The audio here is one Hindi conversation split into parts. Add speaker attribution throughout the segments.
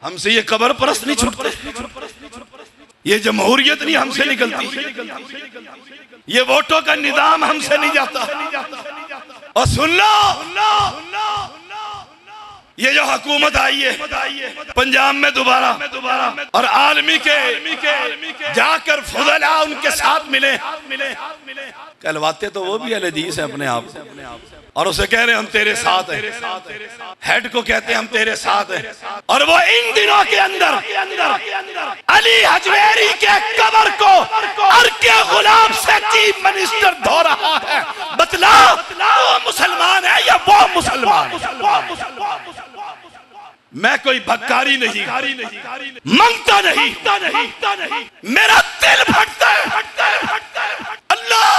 Speaker 1: हमसे ये कब्र परस्त नहीं छूटते, ये जमहूरियत नहीं हमसे निकलती, ये वोटों का निजाम हमसे नहीं जाता। और सुन लो, ये जो हुकूमत आई है पंजाब में दोबारा, और आलमी के जाकर फुज़ला उनके साथ मिले, कहलवाते तो वो भी अहले हदीस है अपने आप, और उसे कह रहे हम तेरे साथ हैं, हेड को कहते हैं हम तेरे साथ हैं। और वो इन दिनों के अंदर अली हजवेरी के कब्र को अर्के गुलाम से चीफ मिनिस्टर धो रहा है। बतला वो मुसलमान है या वो मुसलमान? मैं कोई भक्कारी नहीं, मांगता नहीं, मेरा दिल फटता है। अल्लाह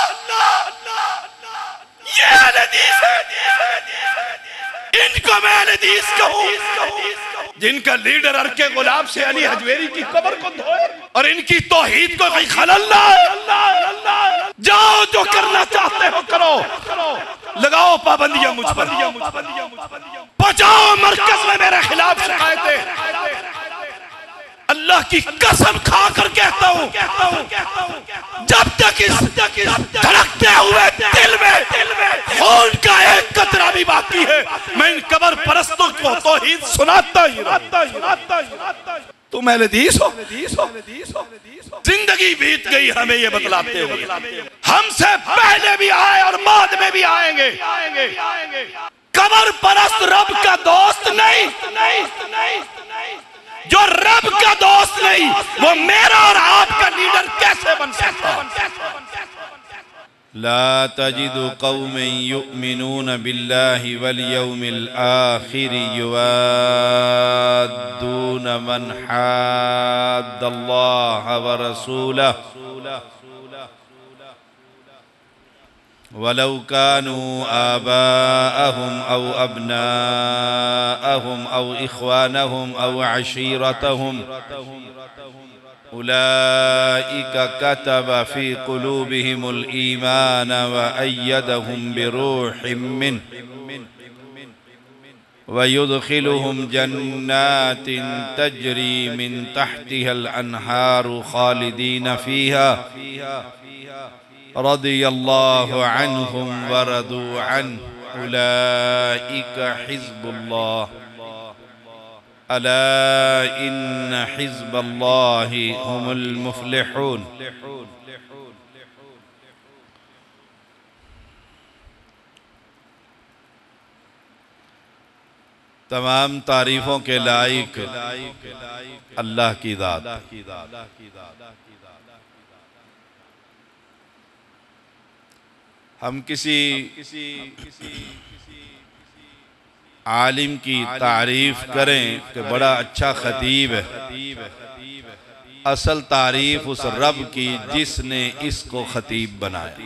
Speaker 1: ये अहले हदीस है, इनको मैं अहले हदीस कहूं जिनका लीडर अर्के गुलाब से अली हजवेरी की कब्र को धोए और इनकी तौहीद को कोई खलल ना है। जाओ जो करना चाहते हो करो, लगाओ पाबंदियां मुझ पर, पहुंचाओ मरकज में मेरे खिलाफ शिकायतें। अल्लाह की कसम खाकर कहता हूं, जब तक इस धड़कते हुए दिल में खून का एक कतरा भी बाकी है, मैं इन कब्र परस्तों को तौहीद सुनाता ही रहूंगा। तुम अहले हदीस हो, जिंदगी बीत गई हमें ये बतलाते हुए, हमसे पहले भी आए और बाद में भी आएंगे। कब्र परस्त रब का दोस्त नहीं, जो रब का दोस्त नहीं वो मेरा और आपका लीडर कैसे बन सकता है?
Speaker 2: ला तजिदु कौमन युमिनून बिल्लाहि वल यौमिल आखिर युवाद्दून मन हाद्दल्लाह व रसूलहु वलौ कानू आबाअहुम औ अब्नाअहुम औ इख्वानहुम औ अशीरतहुम उलाइका कतब फी कुलूबिहिमुल ईमान व अय्यदहुम बिरूहिम मिन्हु व युदखिलुहुम जन्नातिन तजरी मिन तहतिहल अन्हारु खालिदीन फीहा रदियल्लाहु अन्हुम व रदू अन्हु उलाइका हिज़्बुल्लाह अला इन्न हिज़्बल्लाहि हुमुल मुफ्लिहून। तमाम तारीफों के लायक अल्लाह की ज़ात, हम किसी आलिम की तारीफ करें कि बड़ा अच्छा खतीब है, असल तारीफ उस रब की जिसने इसको खतीब बनाया।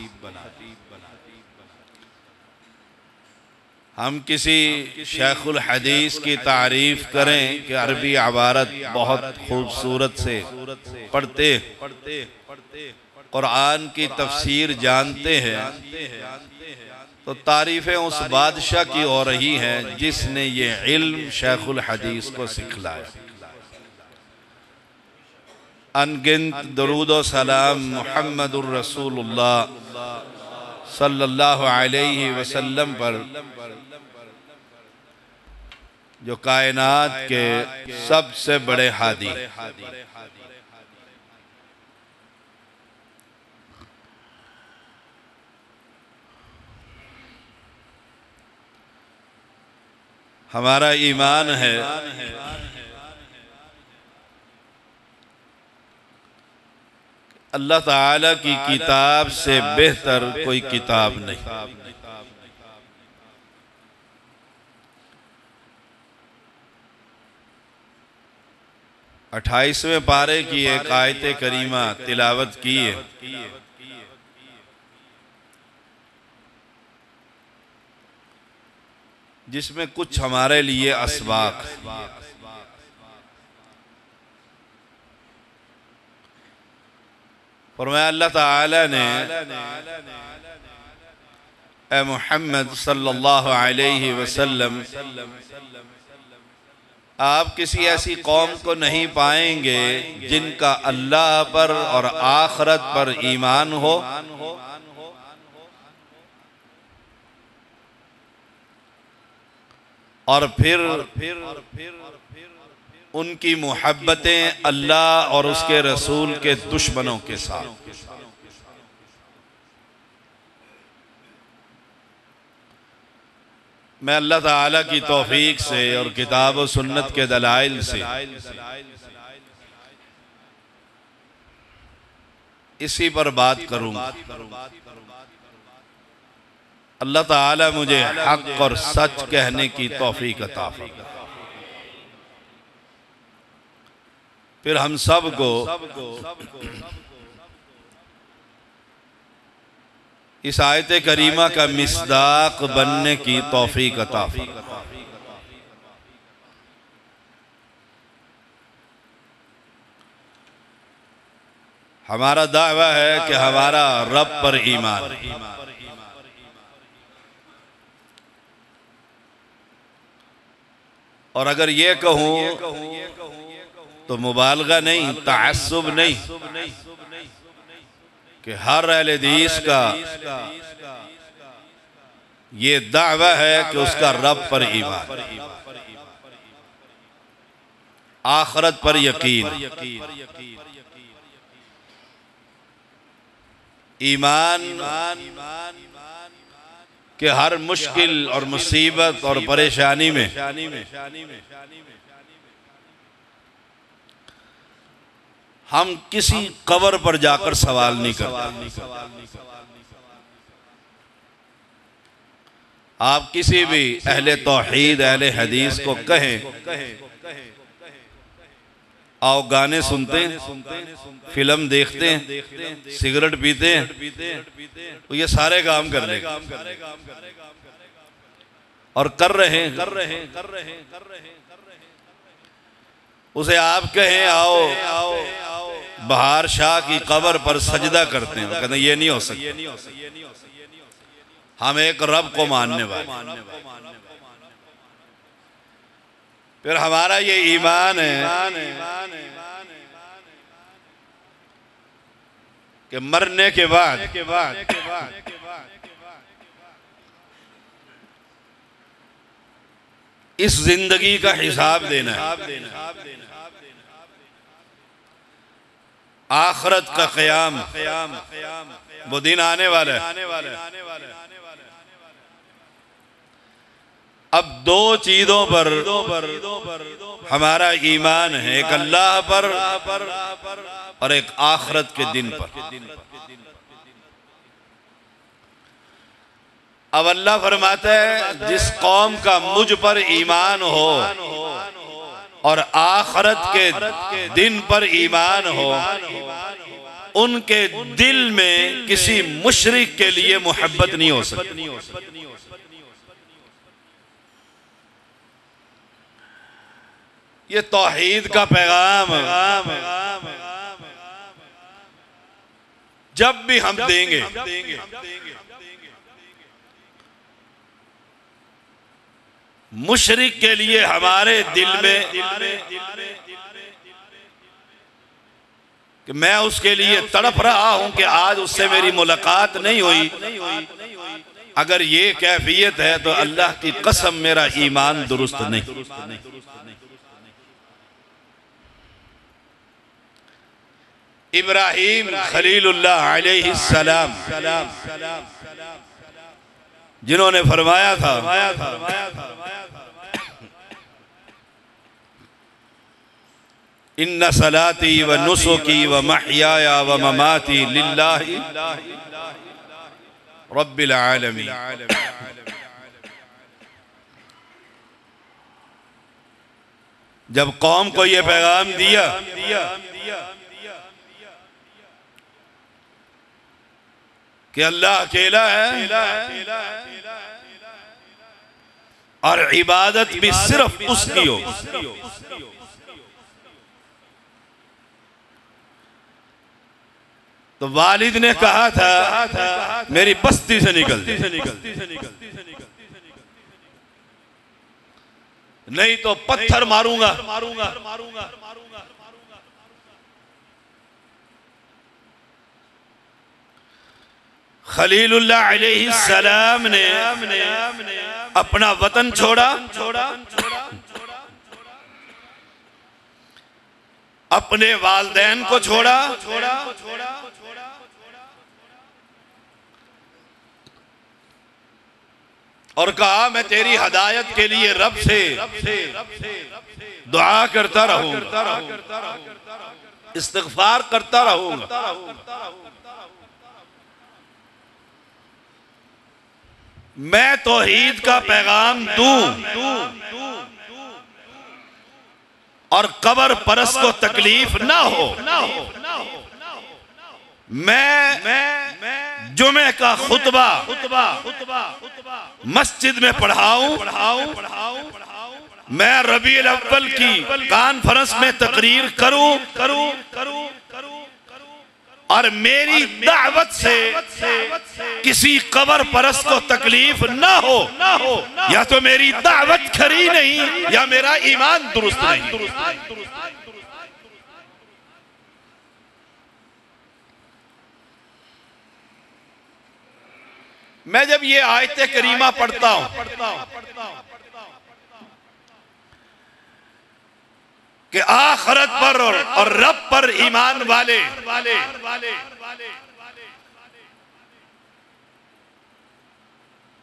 Speaker 2: हम किसी शेखुल हदीस की तारीफ करें कि अरबी अबारत बहुत खूबसूरत से पढ़ते, कुरान की तफसीर जानते हैं, तो तारीफ़ें उस बादशाह की हो रही हैं जिसने ये इल्म शेखुल हदीस को सिखलाया। अनगिनत दरूद व सलाम मुहम्मदुर रसूलुल्लाह सल्लल्लाहु अलैहि वसल्लम पर, जो कायनात के सबसे बड़े हादी, हमारा ईमान है अल्लाह ताला की किताब से बेहतर कोई किताब नहीं। 28वें पारे की एक आयत करीमा तिलावत की है, जिसमें कुछ हमारे लिए असबाक फरमाया अल्लाह ताला ने, ए मुहम्मद सल्लल्लाहु अलैहि वसल्लम, आप किसी ऐसी कौम को नहीं पाएंगे जिनका अल्लाह पर और आखिरत पर ईमान हो और फिर उनकी मोहब्बतें अल्लाह और उसके रसूल के दुश्मनों के साथ। मैं अल्लाह ताला की तौफीक से और किताब और सुन्नत के दलाइल से इसी पर बात करूंगा। अल्लाह ताला मुझे हक और सच कहने की तौफीक अता फरमाए। फिर हम सब को इस आयत करीमा का मिस्दाक बनने की तौफीक अता फरमाए। हमारा दावा है कि हमारा रब पर ईमान, और अगर ये कहूं तो मुबालगा नहीं, तअस्सुब नहीं कि हर अहले हदीस का ये दावा है कि उसका रब पर ईमान, आखिरत पर यकीन, ईमान कि हर मुश्किल और मुसीबत और परेशानी में हम किसी कब्र पर जाकर सवाल नहीं करते। आप किसी भी अहले तौहीद अहले हदीस को कहें, आओ गाने सुनते हैं, फिल्म देखते हैं, सिगरेट पीते हैं, तो ये सारे काम कर लेंगे और कर रहे हैं। उसे आप कहें आओ बहार शाह की कब्र पर सजदा करते हैं, कहते हैं ये नहीं हो सकता, हम एक रब को मानने वाले। फिर हमारा ये ईमान है कि मरने के बाद इस जिंदगी का हिसाब देना है, आखिरत का क़याम, वो दिन आने वाला है। अब दो चीजों पर हमारा ईमान है, एक अल्लाह पर और एक आखिरत के दिन पर। अब अल्लाह फरमाता है जिस कौम का मुझ पर ईमान हो और आखिरत के दिन पर ईमान हो, उनके दिल में किसी मुशरिक के लिए मोहब्बत नहीं हो सकती। ये तौहीद का पैगाम जब भी हम देंगे मुशरिक के लिए हमारे दिल में कि मैं उसके लिए तड़प रहा हूं कि आज उससे मेरी मुलाकात नहीं हुई, अगर ये कैफियत है तो अल्लाह की कसम मेरा ईमान दुरुस्त नहीं। इब्राहीम खलीलुल्लाह अलैहिस्सलाम जिन्होंने फरमाया था इन्ना सलाती व नुसुकी व महयाया व ममाती लिल्लाहि रब्बिल आलमीन। जब कौम को यह पैगाम दिया कि अल्लाह अकेला है और इबादत भी सिर्फ उसकी हो, तो वालिद ने कहा था मेरी बस्ती से निकल। नहीं तो पत्थर मारूंगा। खलीलुल्लाह अलैहिस्सलाम ने अपना वतन छोड़ा, अपने वालिदैन को छोड़ा, और कहा मैं तेरी हिदायत के लिए रब से दुआ करता रहूंगा, इस्तिग़फ़ार करता रहूंगा। मैं तौहीद का पैगाम दूं और कब्र परस्त को तकलीफ ना हो। मैं जुमे का खुतबा मस्जिद में पढ़ाऊं, मैं रबीउल अव्वल की कॉन्फ्रेंस में तकरीर करूं और मेरी दावत से किसी कब्र परस्त को तकलीफ ना हो। या तो मेरी दावत खरी नहीं या मेरा ईमान दुरुस्त नहीं। मैं जब ये आयत करीमा पढ़ता हूं कि आखिरत पर और रब पर ईमान वाले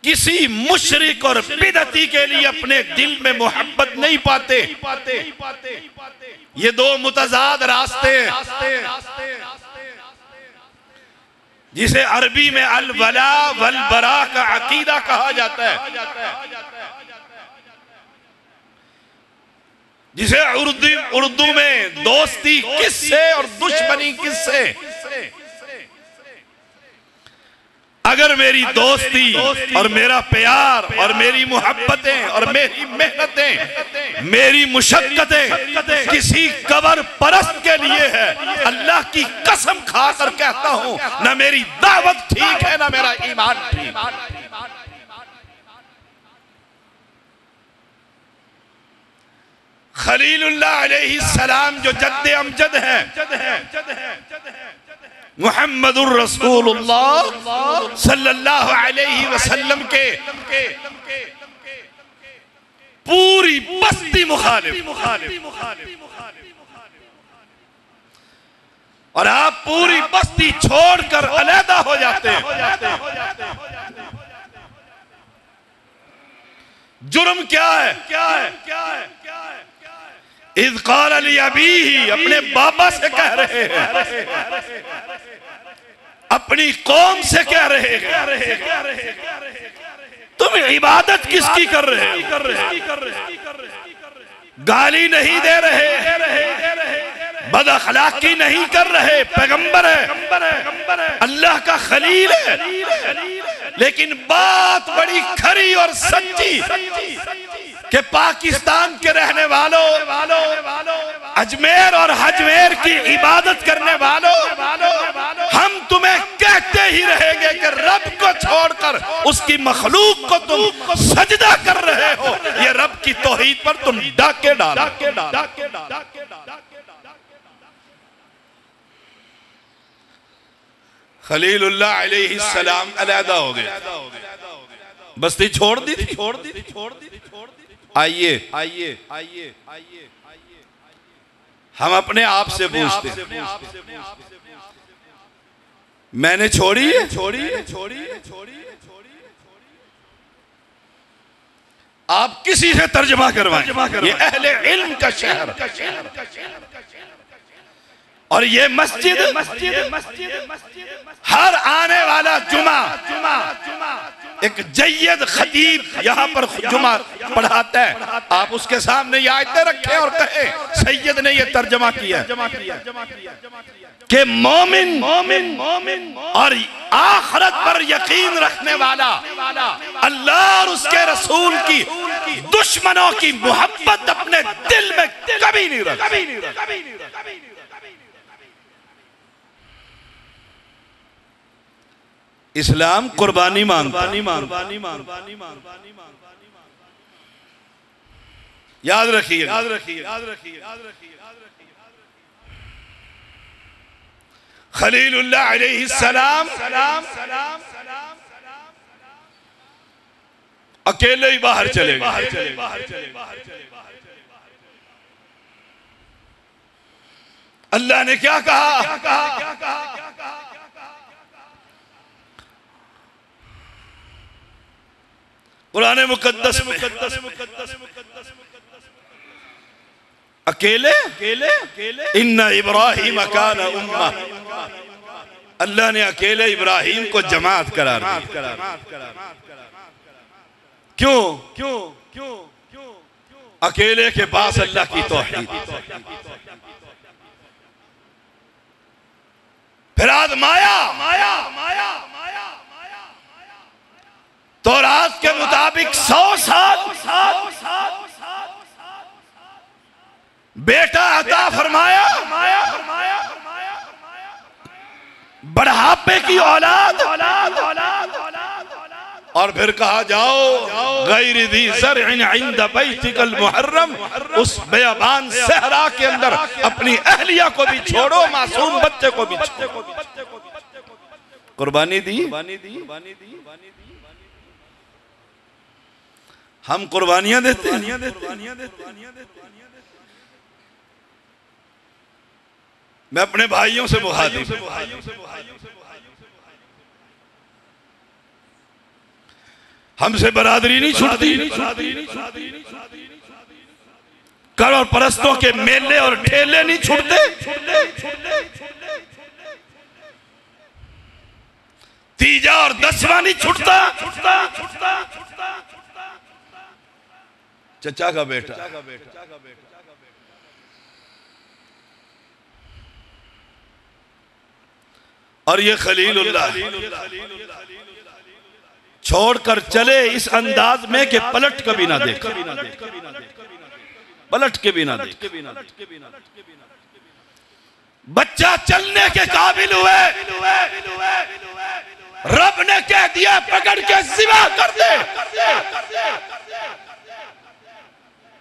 Speaker 2: किसी मुशरिक और बिदअती के लिए अपने दिल में मोहब्बत नहीं पाते। ये दो मुतजाद रास्ते हैं जिसे अरबी में अल वला वल बरा का अकीदा कहा जाता है, जिसे उर्दू में दोस्ती किससे और दुश्मनी किससे। अगर मेरी दोस्ती और मेरा प्यार और मेरी मोहब्बतें और मेरी मेहनतें, मेरी मुशक्कतें किसी कब्र परस्त के लिए है, अल्लाह की कसम खाकर कहता हूं ना मेरी दावत ठीक है ना मेरा ईमान ठीक। खलीलुल्लाह अलैहिस्सलाम जो जद्दे अमजद है, मुहम्मदुर रसूलुल्लाह सल्लल्लाहु अलैहि वसल्लम के पूरी बस्ती मुखालिफ, और आप पूरी बस्ती छोड़कर अलहदा हो जाते हैं। जुर्म क्या है? इज़ क़ाल लि अबीही, अपने बाबा से कह रहे हैं, अपनी कौम से कह रहे हैं, तुम इबादत किसकी कर रहे हो? गाली नहीं दे रहे, बद अखलाकी नहीं कर रहे, पैगंबर है, अल्लाह का खलील है, लेकिन बात बड़ी खरी और सच्ची कि पाकिस्तान के रहने वालों, अजमेर और हजमेर की इबादत करने वालों, हम तुम्हें कहते ही रहेंगे कि रब को छोड़कर उसकी मखलूक को तुम सजदा कर रहे हो। ये रब की तौहीद पर तुम डाके डालो। खलीलुल्लाह अलैहिस्सलाम अलहदा हो गए, बस्ती छोड़ दी थी। आइए हम अपने आप से पूछते हैं, मैंने छोड़ी है? आप किसी से तर्जमा करवाएं। ये अहले इल्म का शहर और ये मस्जिद हर आने वाला जुमा एक जय्यद खतीब यहाँ पर जुमा पढ़ाता है, आप उसके सामने ये आयतें रखें और कहें सैयद ने ये तर्जमा किया कि मोमिन और आखिरत पर यकीन रखने वाला अल्लाह और उसके रसूल की दुश्मनों की मोहब्बत अपने दिल में कभी नहीं रखता। इस्लाम कुर्बानी मांगता, याद रखिए। खलीलुल्लाह अलैहिस्सलाम अकेले ही बाहर चले गए। अल्लाह ने क्या कहा? कुरान मुकद्दस में अकेले इन्ना इब्राहिम कान उम्मा, अल्लाह ने अकेले इब्राहिम को जमात करार दिया। क्यों? अकेले के पास अल्लाह की तौहीद। फिर आज़माया। तौरात के मुताबिक 100 साल बेटा अता फरमाया, बढ़ापे की औलाद, और फिर कहा जाओ गैर दी ज़र्इन इंद बैतिकल मुहर्रम, उस बेअबान सहरा के अंदर अपनी अहलिया को भी छोड़ो, मासूम बच्चे को भी छोड़ो। कुर्बानी दी। हम कुर्बानियां देते हैं। मैं अपने भाइयों से मुखातिब, हमसे बरादरी नहीं छूटती। करोड़ परस्तों के मेले और ठेले नहीं छूटते। तीजा और दसवां नहीं छूटता। चचा का बेटा, और ये खलीलुल्लाह छोड़कर चले इस अंदाज में कि पलट कभी ना देख, पलट के भी ना देख। बच्चा चलने के काबिल हुए, रब ने कह दिया पकड़ के ज़िबा कर दे।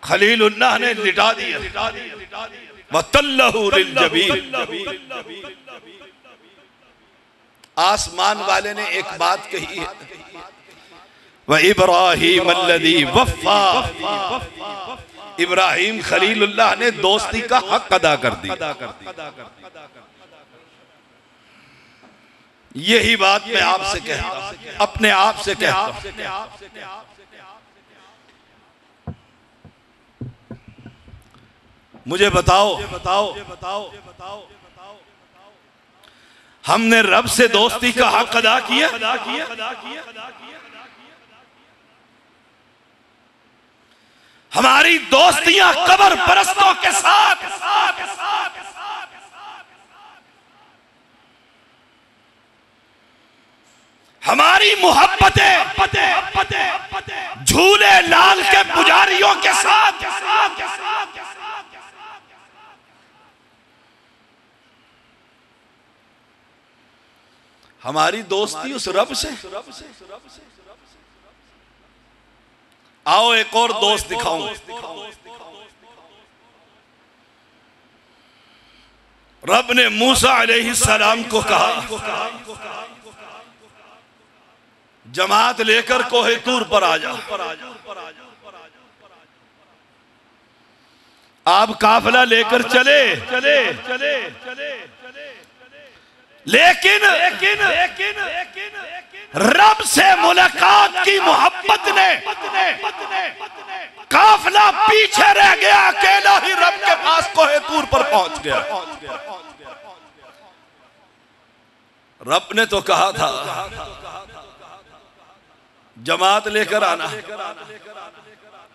Speaker 2: खलीलुल्लाह ने लिटा दिया। वतल्लहु लिलजबीन। आसमान वाले ने एक बात कही है, व इब्राहीम अल्लज़ी वफ़ा, इब्राहिम खलीलुल्लाह ने दोस्ती का हक अदा कर दिया। यही बात मैं आपसे कहता हूं, अपने आप से कहता हूं। मुझे बताओ हमने रब से दोस्ती का हक अदा किया? हमारी दोस्तियां कब्र परस्तों के साथ, हमारी मोहब्बतें झूले लाल के पुजारियों के साथ, हमारी दोस्ती उस रब से। आओ एक और दोस्त दिखाऊं। रब ने मूसा अलैहिस्सलाम को कहा जमात लेकर कोहे तूर पर आ जाओ। आप काफिला लेकर चले, लेकिन रब से मुलाकात की मोहब्बत ने काफिला पीछे रह गया, अकेला ही रब के पास कोहे तूर पर पहुंच गया। रब ने तो कहा था जमात लेकर आना।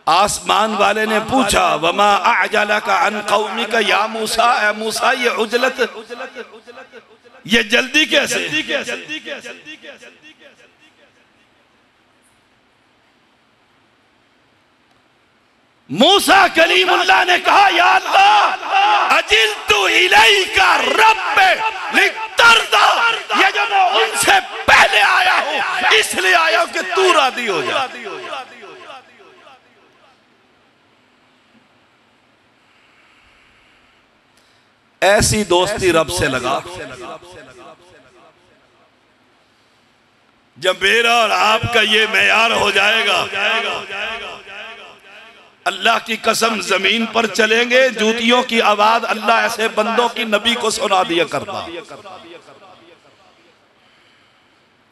Speaker 2: आसमान वाले ने पूछा वमा अअजलका अन कौमिका या मूसा, ए मूसा ये उजलत, ये जल्दी कैसे? मूसा कलीमुल्लाह ने कहा या अल्लाह अजिल्तु इलैका रब्बे लितर्दा, ये जो मैं उनसे पहले आया हूं इसलिए आया हूं कि तू राजी हो जा।
Speaker 1: ऐसी दोस्ती रब से लगा। जब मेरा और आपका ये मेयार हो जाएगा, अल्लाह की कसम जमीन पर चलेंगे, जूतियों की आवाज अल्लाह ऐसे बंदों की नबी को सुना दिया करता।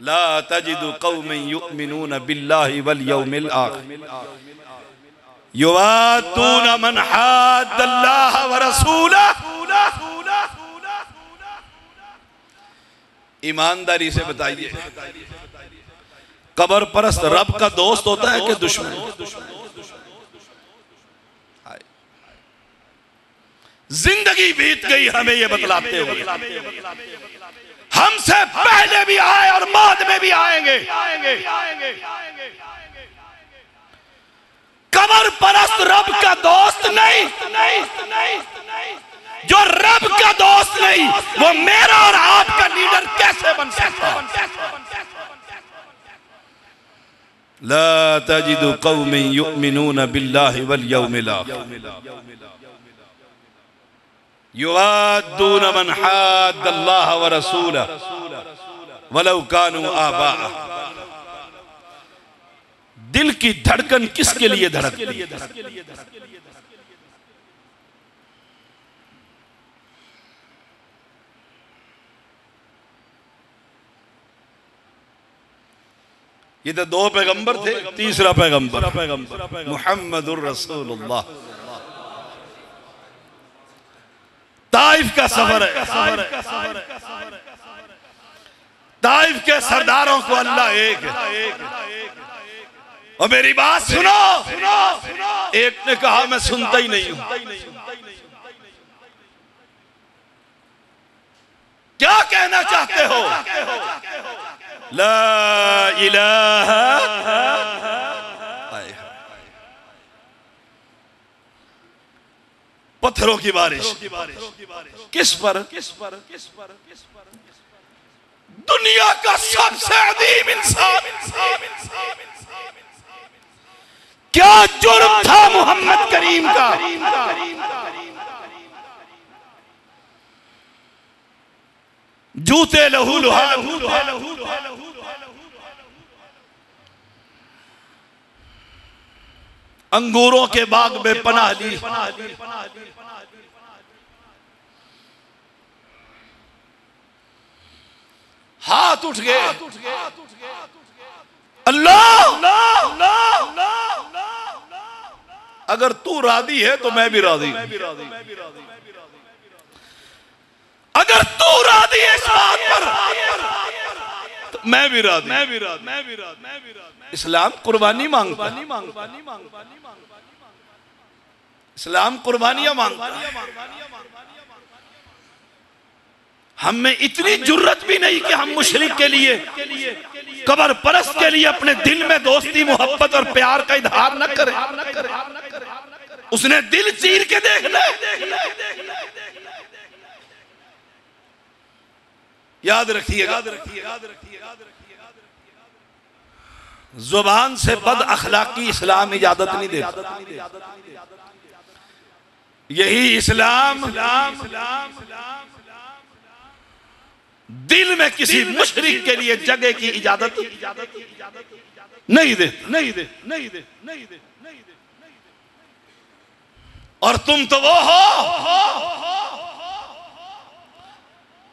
Speaker 1: ला तजिदु कौमन युमिनून बिल्लाहि वल यौमिल आखिर युवादून मन हाद्दल्लाह व रसूलह। ईमानदारी से बताइए, कब्र परस्त रब का दोस्त होता है कि दुश्मन? जिंदगी बीत गई हमें ये बतलाते हुए, हमसे पहले भी आए और बाद में भी आएंगे। कब्र परस्त रब का दोस्त नहीं, जो रब का दोस्त नहीं, वो मेरा और आपका लीडर कैसे बन सकता? ला तजिदु कौमन युमिनून बिल्लाहि वल यौमिल आखिर युवादून मन हाद्दल्लाह व रसूलह वलौ कानू आबाअ। दिल की धड़कन किसके लिए धड़कती है? ये तो दो पैगंबर थे, तीसरा पैगंबर मुहम्मदुर रसूलुल्लाह। ताइफ का सफर है, ताइफ के सरदारों को अल्लाह एक है। और मेरी बात सुनो, एक ने कहा मैं सुनता ही नहीं हूं। क्या कहना चाहते हो? ला इलाहा। पत्थरों की बारिश किस पर? दुनिया का सबसे अजीम इंसान। क्या जुर्म था मोहम्मद करीम का? जूते लहू लुहान, अंगूरों के बाग में पनाह ली, हाथ उठ गए, अल्लाह अगर तू राजी है तो मैं भी राजी हूं। अगर तू राजी है इस बात पर तो मैं भी राजी। इस्लाम कुर्बानी मांगता, इस्लाम कुर्बानियां मांगता। हम में इतनी जुर्रत भी नहीं कि हम मुशरिक के लिए, कब्र परस्त के लिए अपने दिल में दोस्ती मोहब्बत और प्यार का इजहार न करें। उसने दिल चीर के देख ले। याद रखिएगा, जुबान से बद अखलाकी इस्लाम इजाजत नहीं देता। यही इस्लाम दिल में किसी मुशरिक के लिए जगह की इजाजत नहीं दे। और तुम तो वो हो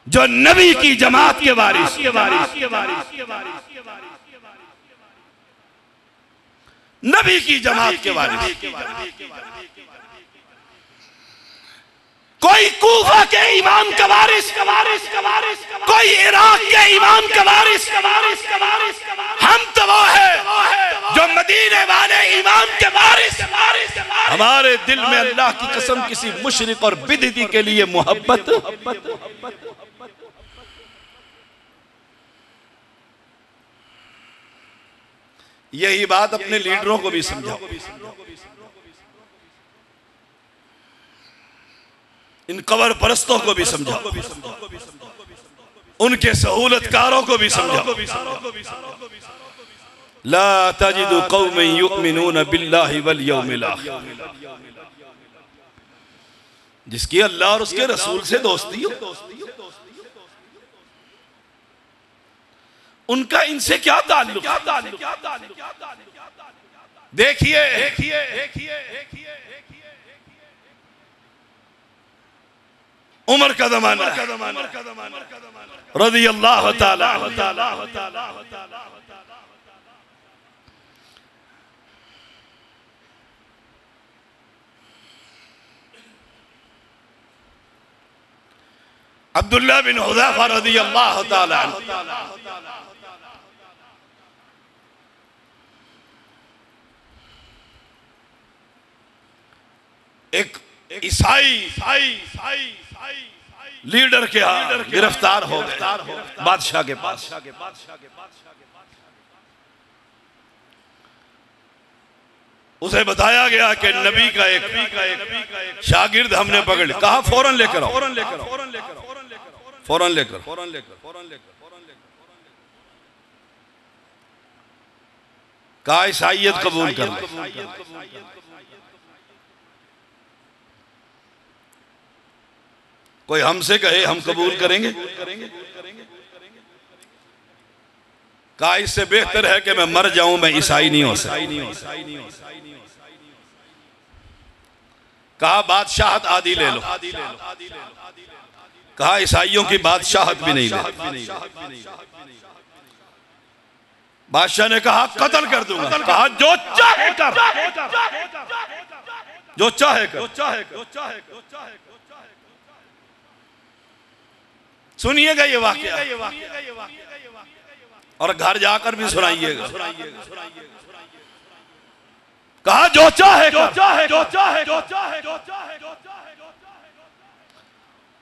Speaker 1: जो नबी की जमात के वारिस, नबी की जमात के वारिस। कोई कूफा के इमाम का वारिस, कोई इराक के इमाम का वारिस। हम तो वो है जो मदीने वाले इमाम के वारिस। हमारे दिल में अल्लाह की कसम किसी मुशरिक और बिदअती के लिए मोहब्बत। यही बात अपने लीडरों को भी समझाओ, इन कब्र परस्तों को भी समझाओ, उनके सहूलतकारों को भी समझाओ। ला तजिदु कौमन युमिनून बिल्लाहि वल यौमिल आखिर जिसकी अल्लाह और उसके रसूल से दोस्ती हो, उनका इनसे क्या ताल्लुक? देखिए उमर का ज़माना रज़ी अल्लाह ताला। अब्दुल्लाह बिन हुज़ैफा रज़ी अल्लाह ताला एक ईसाई लीडर के यहाँ गिरफ्तार हो गए बादशाह के पास। उसे बताया गया कि नबी का एक शागिर्द हमने पकड़ लिया। कहा फौरन लेकर आओ, फौरन लेकर। कहा ईसाईयत कबूल कर ले। कोई हमसे कहे हम कबूल करेंगे? कहा इससे बेहतर है कि मैं मर जाऊं, मैं ईसाई नहीं हो सकता। कहा बादशाहत आदि ले लो। कहा ईसाइयों की बादशाहत भी नहीं ले। बादशाह ने कहा कत्ल कर दूंगा। कहा जो चाहे कर, जो चाहे कर। सुनिएगा ये वाकया और घर जाकर भी सुनाइएगा। कहा जो चाहे कर।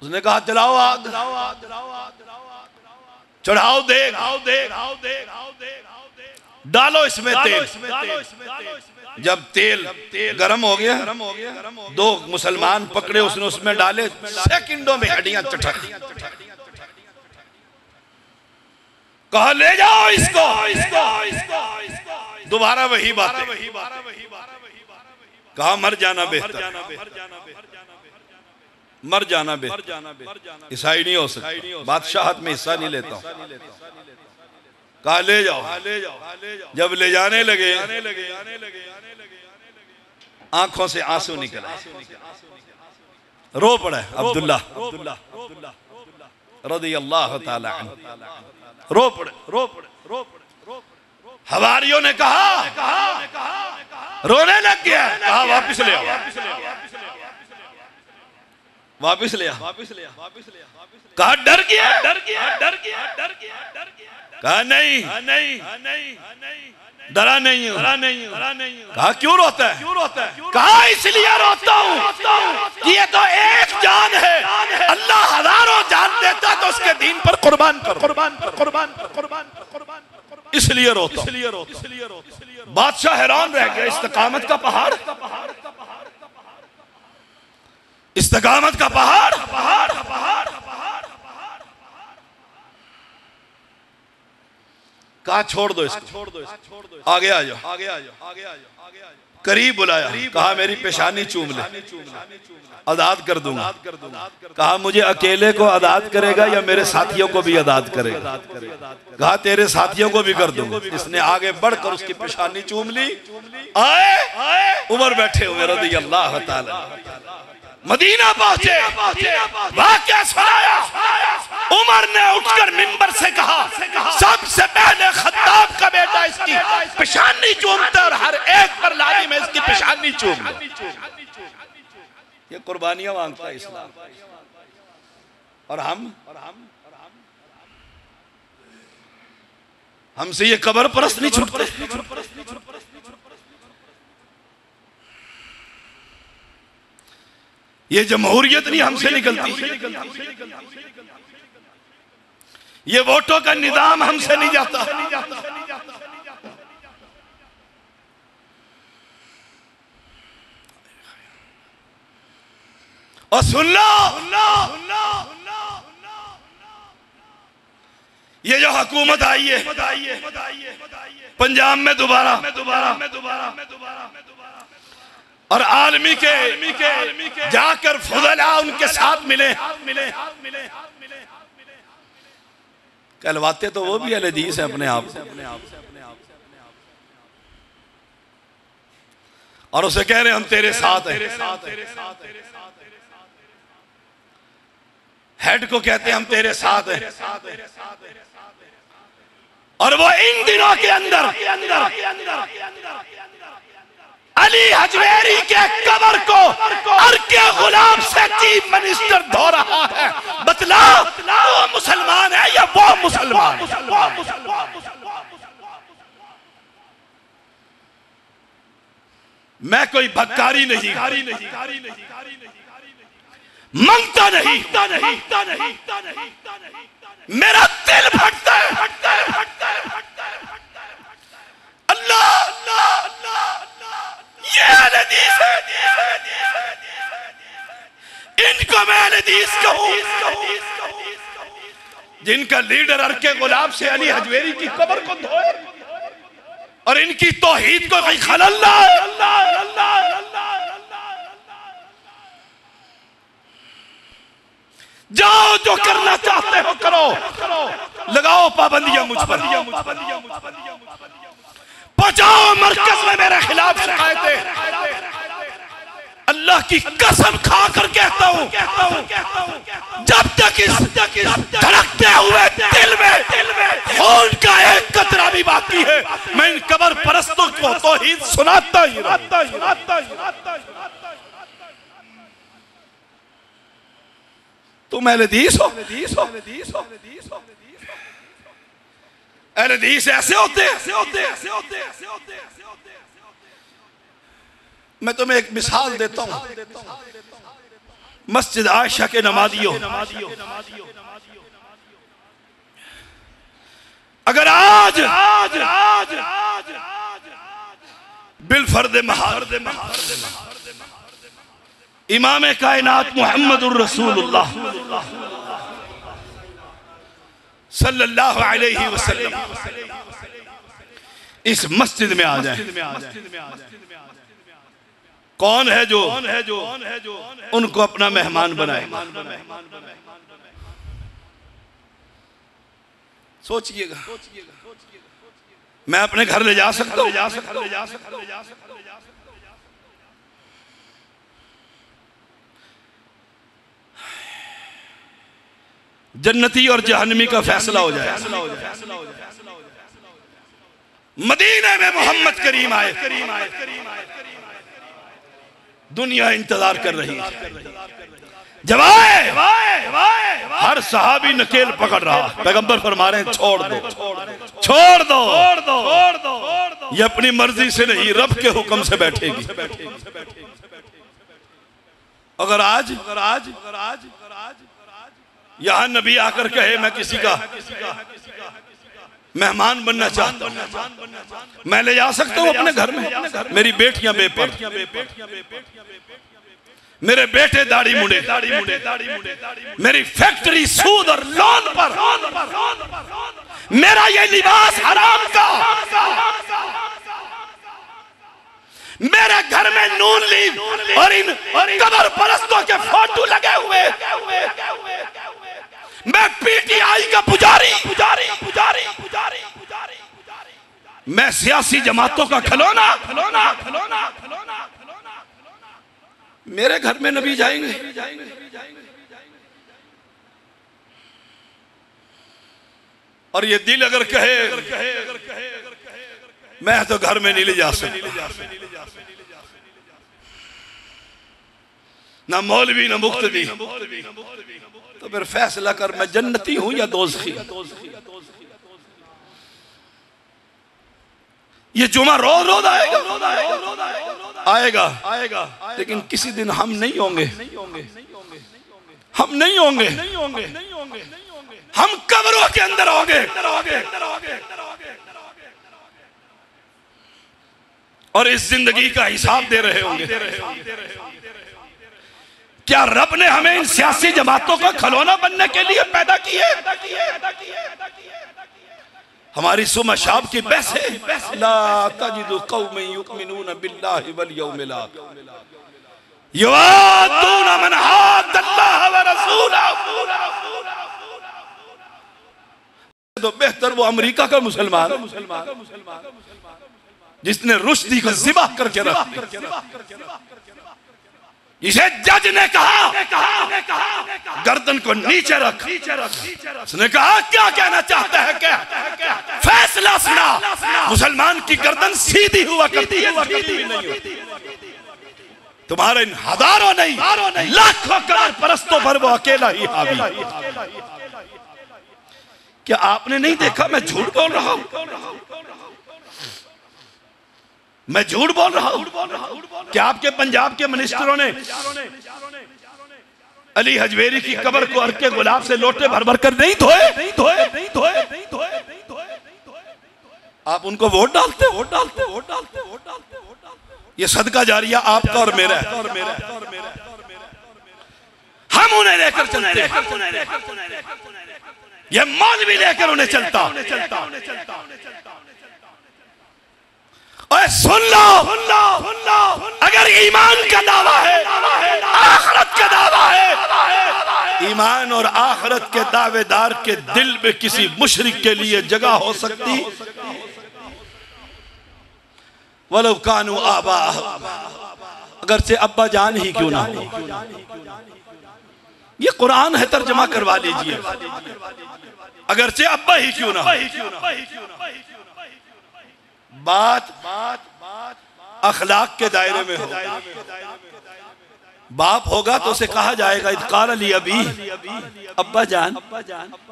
Speaker 1: उसने कहा जलाओ आग, चढ़ाओ देग, डालो इसमें तेल। जब तेल गरम हो गया, दो मुसलमान पकड़े, उसने उसमें डाले, सेकंडों में हड्डियां चटक। कहा ले जाओ इसको। दोबारा वही बात। कहा मर जाना बेहतर, मर जाना बेहतर। ईसाई नहीं हो सकता, बादशाहत में हिस्सा नहीं लेता हूं। कहा ले जाओ। जब ले जाने लगे, आंखों से आंसू निकले, रो पड़ा अब्दुल्ला रज़ी अल्लाह ताला अन्हु। रो पड़े। हवारियों ने कहा रोने लग गया। कहा वापिस ले आओ, वापिस ले आओ। कहा डर गया। कहा नहीं, डरा नहीं हूं। कहा क्यों रोता है? कहा इसलिए रोता हूं कि ये तो एक जान है, अल्लाह हजारों जान देता तो उसके दीन पर कुर्बान कर, इसलिए रोता। बादशाह हैरान रह गया। इस्तिकामत का पहाड़, इस्तिकामत का पहाड़। कहा छोड़ दो इसको, आगे आ जाओ। करीब बुलाया, कहा मेरी पेशानी चूम ले, आजाद कर दूंगा। कहा मुझे अकेले को आजाद करेगा या मेरे साथियों को भी आजाद करेगा? कहा तेरे साथियों को भी कर दूंगा। इसने आगे बढ़कर उसकी पेशानी चूम ली। आए उमर बैठे हुए रज़ी अल्लाह ताला। मदीना पहुंचे, वाक़या सुनाया। उमर ने उठकर मिंबर से कहा सबसे पहले खत्ताब का बेटा इसकी पेशानी चूमता और हर एक पर लाजिम है इसकी पेशानी चूम लो। ये कुर्बानियां मांगता है इस्लाम। और हमसे ये कब्र परस्त नहीं छूटते। ये जमहूरियत नहीं हमसे निकलती, ये वोटों का निजाम हमसे नहीं जाता। और सुन लो, ये जो हुकूमत आई है पंजाब में दोबारा, और आलमी के जाकर फुदला उनके साथ मिले। कहलवाते तो वो भी अहले हदीस है अपने आप, और उसे कह रहे हम तेरे साथ हैं। हेड को कहते हैं हम तेरे साथ हैं। और वो इन दिनों के अंदर अली हजवेरी के कब्र को अर्के गुलाम से चीफ मिनिस्टर धो रहा है। बतला वो मुसलमान है या वो मुसलमान? मैं कोई भक्कारी नहीं, मंगता नहीं, मेरा दिल फटता है। अल्लाह ये अहले हदीस है, इनको मैं अहले हदीस कहूं जिनका लीडर अर्के गुलाब से अली हजवेरी की कब्र को धोए और इनकी तौहीद को कोई खलल ना है। जाओ जो करना चाहते हो करो, लगाओ पाबंदियां मुझ पर, पहुंचाओ मरकज में मेरे खिलाफ शिकायतें। अल्लाह की कसम खा कर कहता हूं, जब तक इस धड़कते हुए दिल में खून का एक कतरा भी बाकी है, मैं इन कब्र परस्तों को तौहीद सुनाता ही रहता। तुम अहले हदीस हो? अहले हदीस ऐसे होते हैं। मैं तुम्हें एक मिसाल देता हूं। मस्जिद आयशा के नमाजियों, अगर आज बिलफर्द महर इमाम कायनात मुहम्मदुर रसूलुल्लाह सल्लल्लाहु अलैहि वसल्लम इस मस्जिद में आ जाए, कौन है जो उनको अपना मेहमान बनाए? सोचिएगा। मैं अपने घर ले जा सकता हूं? जन्नती और जहन्नमी का फैसला हो जाए। मदीने में मोहम्मद करीम आए, दुनिया इंतजार कर रही है। जब आए हर सहाबी नकेल पकड़ रहा, पैगंबर फरमा रहे हैं छोड़ दो, छोड़ दो, ये अपनी मर्जी से नहीं रब के हुक्म से बैठेगी। अगर आज यहां नबी आकर कहे मैं किसी का मेहमान बनना चाहता हूं, मैं ले जा सकता हूं अपने घर में? मेरी बेटियां बेपर्दा, मेरे बेटे दाढ़ी मुंडे, मेरी फैक्ट्री सूद और लोन पर, मेरा ये लिबास हराम का, मेरे घर में नून लीग और इन कब्र परस्तों के फोटो लगे हुए, मैं पीटीआई का पुजारी, मैं सियासी जमातों का खिलौना, मेरे घर में नबी जाएंगे? और ये दिल अगर कहे मैं तो घर में नहीं ले जा सकता, ना मौलवी ना मुख्तदी, तो फिर फैसला कर मैं जन्नती हूं या दोज़खी। ये जुमा रोज रोज आएगा, लेकिन किसी दिन हम नहीं होंगे, हम कब्रों के अंदर होंगे। और इस जिंदगी का हिसाब दे रहे होंगे। क्या रब ने हमें इन सियासी जमातों का खिलौना बनने के लिए पैदा किए? हमारी सुबह शाम की बहस है, ला तजिदु कौमन युमिनून बिल्लाहि वल यौमिल आखिर युवादून मन हादल्लाह व रसूलहू। तो बेहतर वो अमेरिका का मुसलमान जिसने रुश्दी को ज़िबा करके रख दिया। इसे जज ने कहा गर्दन को नीचे रख। उसने कहा क्या कहना चाहता है, क्या फैसला सुना। मुसलमान की गर्दन सीधी हुआ करती है, नहीं होती। तुम्हारे इन हजारों नहीं लाखों करोड़ परस्तों पर वो अकेला ही हावी। क्या आपने नहीं देखा मैं झूठ बोल रहा हूं? मैं झूठ बोल रहा हूं? क्या आपके पंजाब के मिनिस्टरों ने अली हजवेरी की कब्र को अर्के गुलाब से लोटे भर भर कर नहीं धोए? आप उनको वोट डालते। ये सदका जारिया आपका और मेरा है। हम उन्हें लेकर चलते हैं, ये मौलवी लेकर उन्हें चलता। और सुन लो, अगर ईमान का दावा है, आखिरत का दावा है, ईमान और आखिरत के दावेदार के दिल में किसी मुशरिक के लिए जगह हो सकती, वलो कानू आबा, अगर से अब्बा जान ही क्यों ना हो। ये कुरान है, तर्जमा करवा लीजिए। अगर से अब्बा ही क्यों ना हो। बात अखलाक के दायरे में हो। बाप होगा तो उसे कहा जाएगा इदकाल अली अबी, अब्बा जान,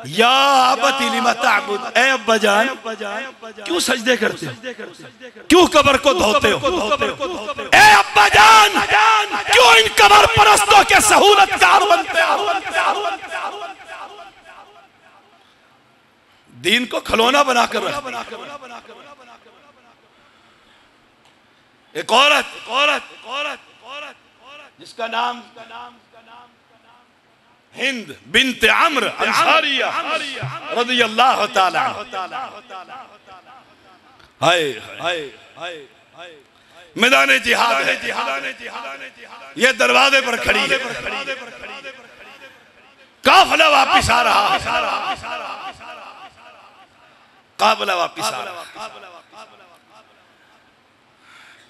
Speaker 1: या अबती लिमा ताबुद, ए अब्बा जान क्यों सजदे करते हो, क्यों कब्र को धोते हो, ए अब्बा जान क्यों इन कब्र परस्तों के सहूलतकार बनते हो। दीन को खिलौना बनाकर रख। एक औरत जिसका नाम हिंद बिन्त अम्र अंसारिया रज़ियल्लाहु ताला, मैदान जिहाद है, ये दरवाजे पर खड़ी है। काफिला वापिस आ रहा, काफिला वापिस आ रहा।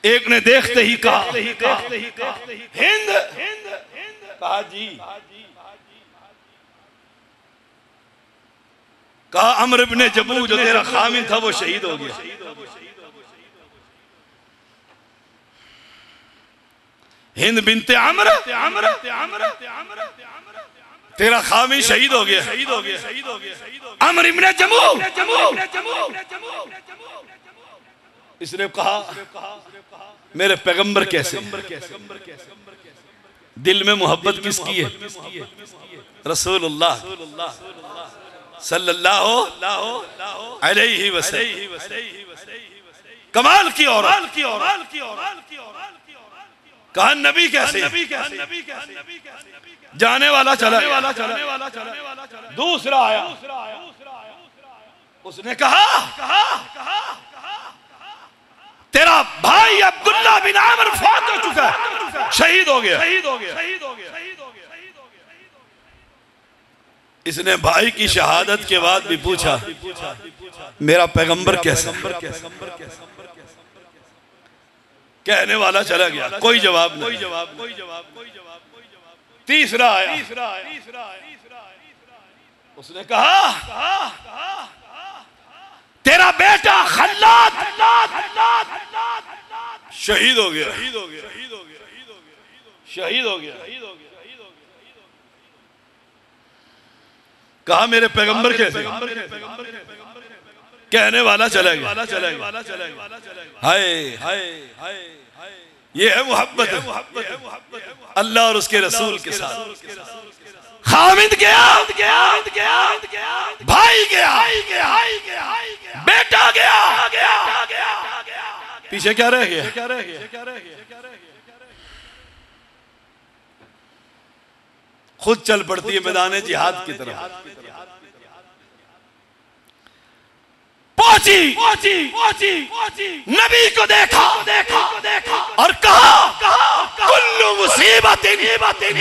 Speaker 1: एक ने देखते ही कहा हिंद, कहा जी, कहा अम्र इब्ने जमू जो तेरा खामिन था वो शहीद हो गया। हिंद बिनते अम्र, तेरा खामिन शहीद हो गया। अम्र इब्ने जमू, इसने कहा मेरे पैगंबर कैसे। दिल में मोहब्बत किसकी है? रसूलुल्लाह सल्लल्लाहु अलैहि वसल्लम। कमाल की औरत, कहा नबी कैसे। जाने वाला चला, दूसरा आया, उसने कहा तेरा भाई अब्दुल्ला बिन आमिर फौत हो चुका है, शहीद हो गया। इसने भाई की शहादत के बाद भी पूछा मेरा पैगंबर कैसा। कहने वाला चला गया, कोई जवाब नहीं। तीसरा आया, उसने कहा तेरा बेटा खल्लाद शहीद हो गया, शहीद हो गया। कहा मेरे पैगंबर कैसे। कहने वाला चला गया। हाय हाय हाय, ये है मोहब्बत अल्लाह और उसके रसूल के साथ। खामिद गया, भाई गया, बेटा गया, पीछे क्या रह गया। खुद चल पड़ती है मैदान जिहाद की तरफ। पहुंची, नबी को देखा और कहा कुल्लु मुसीबतिन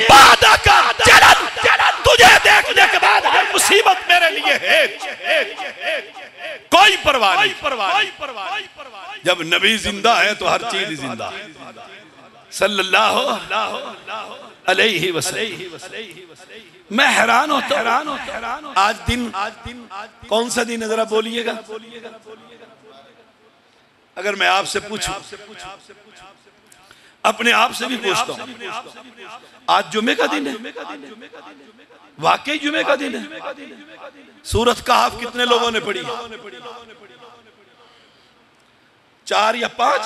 Speaker 1: बादका जलन, तुझे देखने के बाद हर मुसीबत मेरे लिए है, कोई परवाह नहीं। जब नबी जिंदा है तो हर चीज जिंदा है, सल्लल्लाहु अलैहि वसल्लम। मैं हैरान होता आज दिन कौन सा दिन है जरा बोलिएगा। अगर मैं आपसे पूछूं, अपने आप से भी पूछता हूं, आज जुमे का दिन है, वाकई जुमे का दिन है। सूरत कहफ कितने लोगों ने पढ़ी? 4 या 5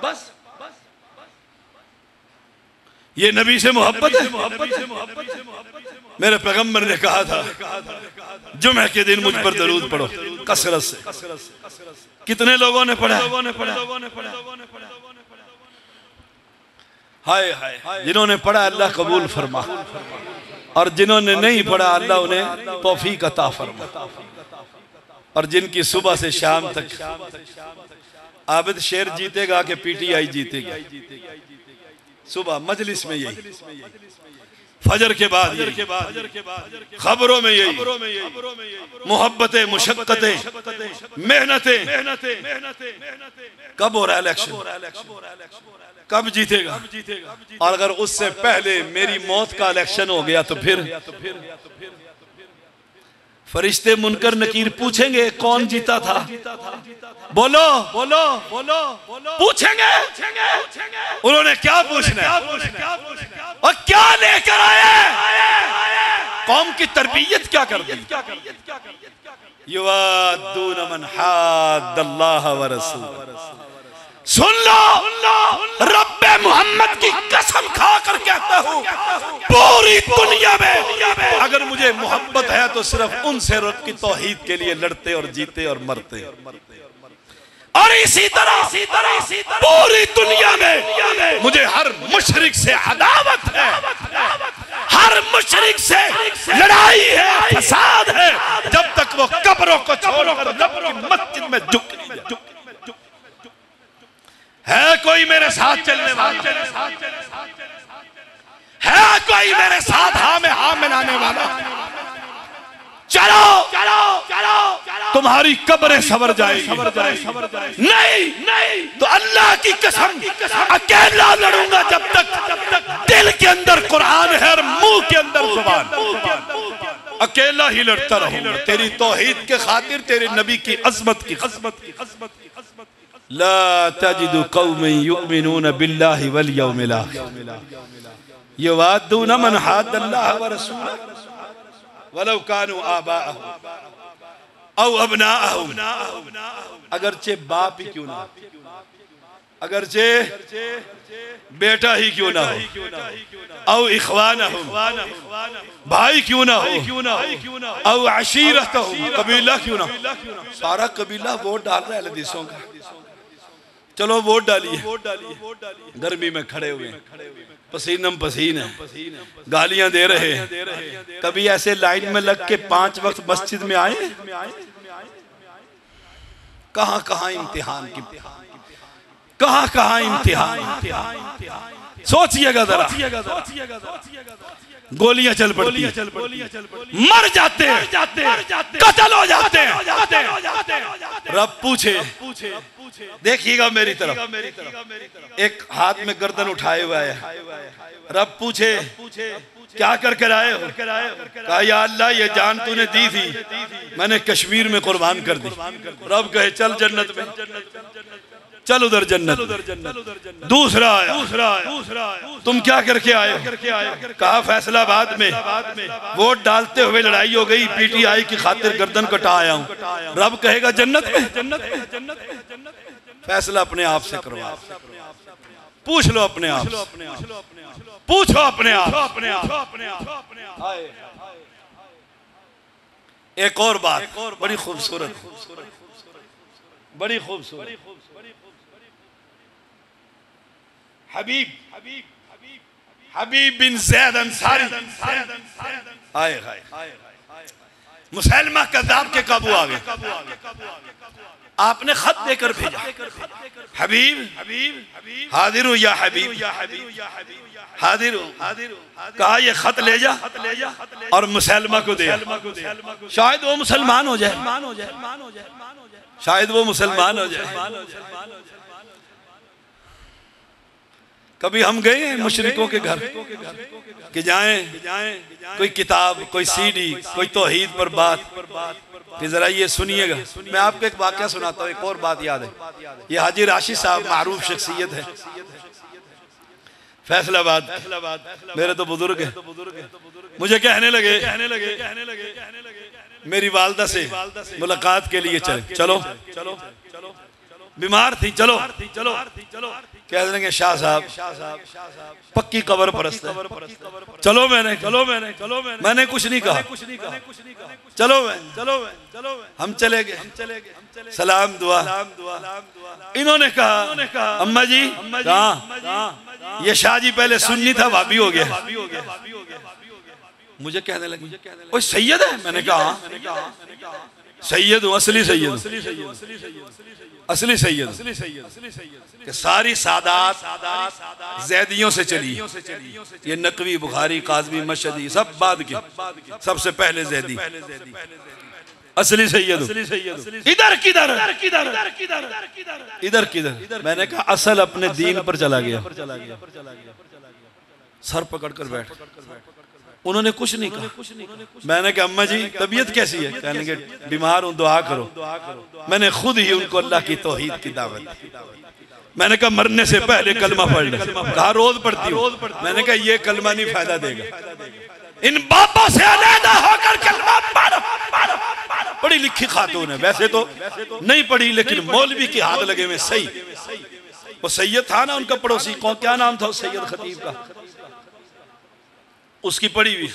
Speaker 1: बस। ये नबी से मोहब्बत है। मेरे पैगंबर ने कहा था जुमे के दिन मुझ पर दरूद पढ़ो कसरत से। कितने लोगों ने पढ़ा? हाय हाय, जिन्होंने पढ़ा अल्लाह कबूल फरमा, और जिन्होंने नहीं पढ़ा अल्लाह उन्हें तौफीक अता फरमा। और जिनकी सुबह से शाम तक आबिद शेर जीतेगा कि पीटीआई जीतेगी, सुबह मजलिस में यही, फजर के बाद खबरों में यही, मोहब्बतें, मुशक्कतें, मेहनतें। कब हो रहा है इलेक्शन? कब जीतेगा? और अगर उससे पहले मेरी मौत का इलेक्शन हो गया तो फिर फरिश्ते मुनकर नकीर पूछेंगे कौन जीता था? बोलो बोलो बोलो, पूछेंगे। उन्होंने क्या पूछना है और क्या लेकर आए? कौम की तरबियत क्या कर दी? युवादून मन हाद्दल्लाह व रसूल। सुन लो, रब्बे मोहम्मद की कसम खाकर कहता हूँ, पूरी दुनिया में अगर मुझे मोहब्बत है तो सिर्फ उनसे रब की तौहीद के लिए लड़ते और जीते और मरते। और इसी तरह पूरी दुनिया में मुझे हर मुशरिक से अदावत है, हर मुशरिक से लड़ाई है, फसाद है, जब तक वो कब्रों को छोड़कर रब की मस्जिद में झुक नहीं जाए। है कोई मेरे साथ चलने वाला? है कोई मेरे साथ हाँ में हाँ मिलाने वाला? चलो चलो चलो, तुम्हारी कब्रें सवर जाएगी। नहीं तो अल्लाह की कसम अकेला लड़ूंगा जब तक दिल के अंदर कुरान है और मुंह के अंदर जुबान। अकेला ही लड़ता रहूंगा तेरी तौहीद के खातिर, तेरे नबी की अज़मत की। ला तजिदु कौमन युमिनून बिल्लाहि वल यौमिल आखिर युवाद्दून मन हाद्दल्लाह व रसूलहु वलौ कानू आबाअहुम औ अबनाअहुम, अगरचे बाप ही क्यों ना, अगरचे बेटा ही क्यों ना हो, औ इख्वानहुम, भाई क्यों ना हो, औ अशीरतहुम, कबीला क्यों ना हो। सारा कबीला वोट डाल रहा है हदीसों का। चलो वोट डालिए। गर्मी में खड़े हुए, पसीनम पसीन है, गालियां दे रहे हैं। कभी ऐसे लाइन में लग के 5 वक्त मस्जिद में आए? कहां कहां इम्तिहान की, कहां कहां इम्तिहान। सोचिएगा जरा, गोलियां चल पड़ती हैं, मर जाते हैं, कत्ल हो जाते हैं। रब पूछे, देखिएगा मेरी तरफ, एक हाथ में गर्दन उठाए हुआ है। रब पूछे क्या कर कर आए हो? कहा या अल्लाह ये जान तूने दी थी, मैंने कश्मीर में कुर्बान कर दी। रब कहे चल जन्नत में, चल उधर जन्नत। दूसरा आया, तुम क्या करके आए हो? कहा फैसलाबाद में वोट डालते हुए लड़ाई हो गई, पीटीआई की खातिर गर्दन कटा आया हूं। रब कहेगा जन्नत में। फैसला अपने आप से करवा, पूछ लो अपने आप, पूछो अपने आप। एक और बात बड़ी खूबसूरत, बड़ी खूबसूरत। हबीब बिन ज़ैद अंसारी, मुसैलमा कज़्ज़ाब के काबू आ गए। आपने खत देकर भेजा, हबीब हाजिर या हबीब, हाजिर कहा ये खत ले जा और मुसैलमा को दे, शायद वो मुसलमान हो जाए, शायद वो मुसलमान हो जाए। कभी हम गए हैं मुशरिकों के घर कि जाएं कोई किताब, कोई सीडी, कोई तौहीद पर बात कि जरा ये सुनिएगा। मैं आपको एक वाकया सुनाता हूँ। एक और बात याद है, ये हाजी राशिद साहब मारूफ शख्सियत है, फैसलाबाद, मेरे तो बुजुर्ग है। मुझे कहने लगे मेरी वालदा से मुलाकात के लिए चलो, बीमार थी, चलो। कह देंगे शाह साहब पक्की कब्र परस्त है, चलो। मैंने कुछ नहीं कहा, चलो हम चले गए, सलाम दुआ। इन्होंने कहा अम्मा जी कहाँ, ये शाह जी पहले सुन्नी था, भाभी हो गया। मुझे कहने लगे कोई सैयद है? मैंने कहा सैयद हूँ, असली सैयद, असली सैयद। सारी सादात जैदियों से चली, ये नकवी, बुखारी, काज़वी, मशहदी सब बाद के, सबसे पहले जैदी, असली सैयद। इधर किधर, इधर किधर? मैंने कहा असल अपने दीन पर चला गया। सर पकड़ कर बैठ। उन्होंने कुछ नहीं कहा। मैंने कहा अम्मा जी तबीयत कैसी है? कहने के बीमार हूं, दुआ करो। मैंने खुद ही उनको अल्लाह की तौहीद की दावत दी। मैंने कहा मरने से पहले कलमा पढ़ ले। कहा रोज पढ़ती हूं। मैंने कहा ये कलमा नहीं फायदा देगा, इन बाबा से अलहदा होकर कलमा पढ़। पढ़ी लिखी खातून है, वैसे तो नहीं पढ़ी, लेकिन मौलवी के हाथ लगे में सही। वो सैयद था ना उनका पड़ोसी, कौन क्या नाम था उस सैयद खतीब का, उसकी पड़ी हुई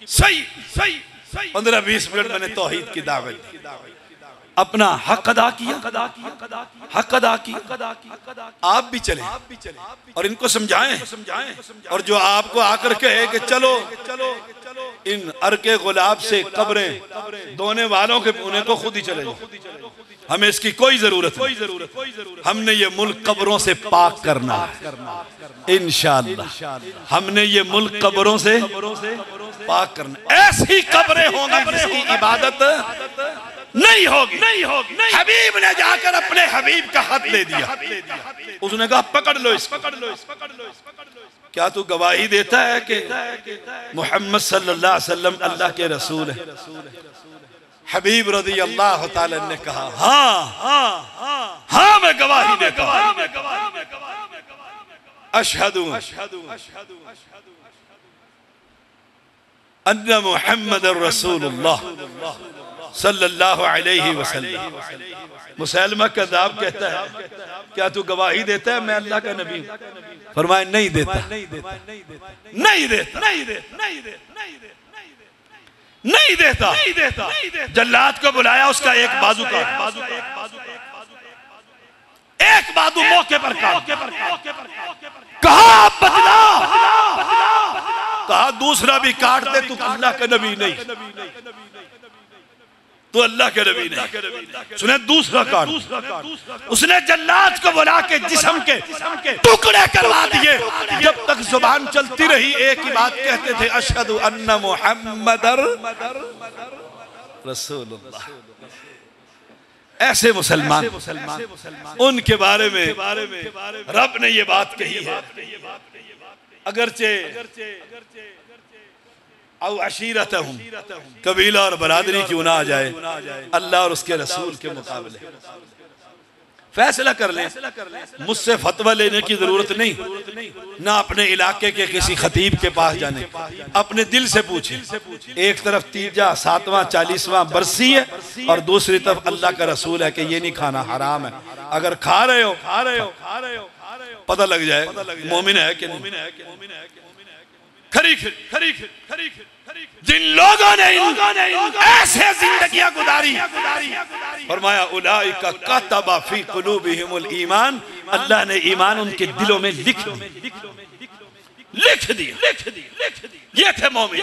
Speaker 1: सही 15-20 मिनट मैंने तौहीद की दावत दी, अपना हक अदा किया, हक अदा किया। आप भी चले और इनको समझाएं, और जो आपको आकर कहे कि चलो इन अर्के गुलाब से कब्रें धोने वालों के, उन्हें को खुद ही चले जाओ, हमें इसकी कोई जरूरत नहीं। हमने ये मुल्क कब्रों से पाक करना है इंशाअल्लाह। हमने ये मुल्क कब्रों से पाक करना। ऐसी कब्रें होंगी जिसकी इबादत नहीं होगी। हबीब ने जाकर अपने हबीब का हाथ ले दिया। उसने कहा पकड़ लो इसको। क्या तू गवाही देता है कि मोहम्मद सल्लल्लाहु अलैहि वसल्लम अल्लाह के रसूल है? हबीब रज़ी अल्लाह ताला ने कहा हाँ मैं गवाही देता हूं। अशहदु अन्ना मुहम्मदुर रसूलुल्लाह सल्लल्लाहु अलैहि वसल्लम। मुसैलमा कज़्ज़ाब कहता है क्या तू गवाही देता है मैं अल्लाह का नबी हूं? फरमाया नहीं देता। जल्लाद को बुलाया, उसका एक बाजू मौके पर कहा बदला, कहा दूसरा भी काट दे, तू अल्लाह का नबी नहीं, तो अल्लाह के नबी नहीं। सुने दूसरा काट। उसने जल्लाद को बुला के जिस्म के टुकड़े करवा दिए। जब तक जुबान चलती रही एक ही बात कहते थे अशहदु अन्ना मुहम्मदर रसूलुल्लाह। ऐसे मुसलमान, उनके बारे में रब ने ये बात कही है, अगरचे कबीला और बरादरी क्यों ना आ जाए, अल्लाह और उसके रसूल के मुकाबले फैसला कर लें। मुझसे फतवा लेने की जरूरत नहीं, ना अपने इलाके के किसी खतीब के पास जाने, अपने दिल से पूछे। एक तरफ तीजा 7वां 40वां बरसी है और दूसरी तरफ अल्लाह का रसूल है कि ये नहीं खाना, हराम है। अगर खा रहे हो पता लग जाए मोमिन है कि नहीं। जिन लोगों ने ऐसे जिंदगियां गुजारी, फरमाया उलाइका कतबा फी कुलूबिहिमुल ईमान, अल्लाह ने ईमान उनके दिलों में लिख दिया। ये थे मोमिन।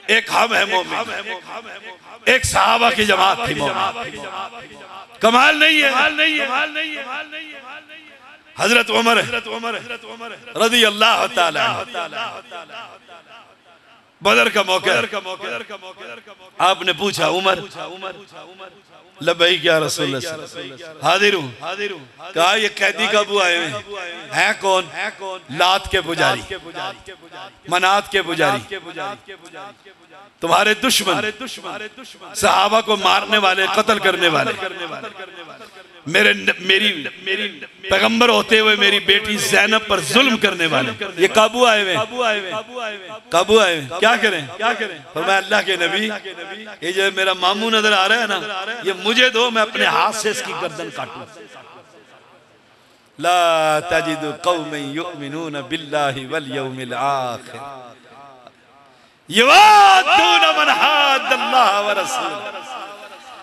Speaker 1: एक हम है मोमिन, एक सहाबा की जमात थी मोमिन। कमाल नहीं है? हजरत उमर रज़ी अल्लाह ताला बदर का मौका, आपने पूछा उमर लबैक या रसूल अल्लाह, हाजिर हूँ। कहा ये कैदी कब आए हैं? कौन? लात के पुजारी, मनात के पुजारी, तुम्हारे दुश्मन, सहाबा को मारने वाले, कत्ल करने वाले, मेरी पैगंबर होते हुए मेरी बेटी ज़ैनब पर जुल्म करने वाले, ये काबू आए हुए, काबू आए हुए। क्या करें? फरमाया अल्लाह के नबी, ये जो मेरा मामू नजर आ रहा है ना, ये मुझे दो, मैं अपने हाथ से इसकी गर्दन काटूं। ला तजिदु कौमन युमिनून बिल्लाहि वल यौमिल आखिर युवाद्दून मन हाद्दल्लाह व रसूलहू।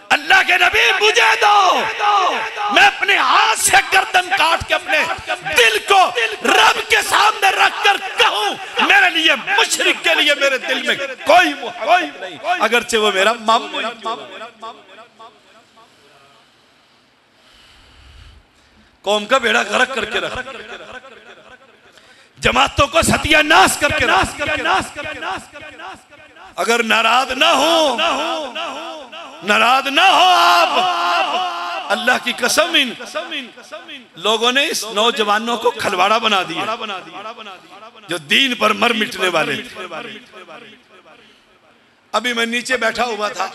Speaker 1: अल्लाह के नबी मुझे दो, मैं अपने हाथ से गर्दन काट के अपने दिल को रब के सामने रखकर कहूं, मेरे लिए मुशरिक के लिए मेरे दिल में कोई नहीं, अगरचे वो मेरा मामू। कौम का बेड़ा गर्क करके रख, जमातों को सत्यानाश करके अगर नाराज ना हो आप, अल्लाह की कसम इन लोगों ने इस नौजवानों को खलवाड़ा बना दिया जो दीन पर मर मिटने वाले। अभी मैं नीचे बैठा हुआ था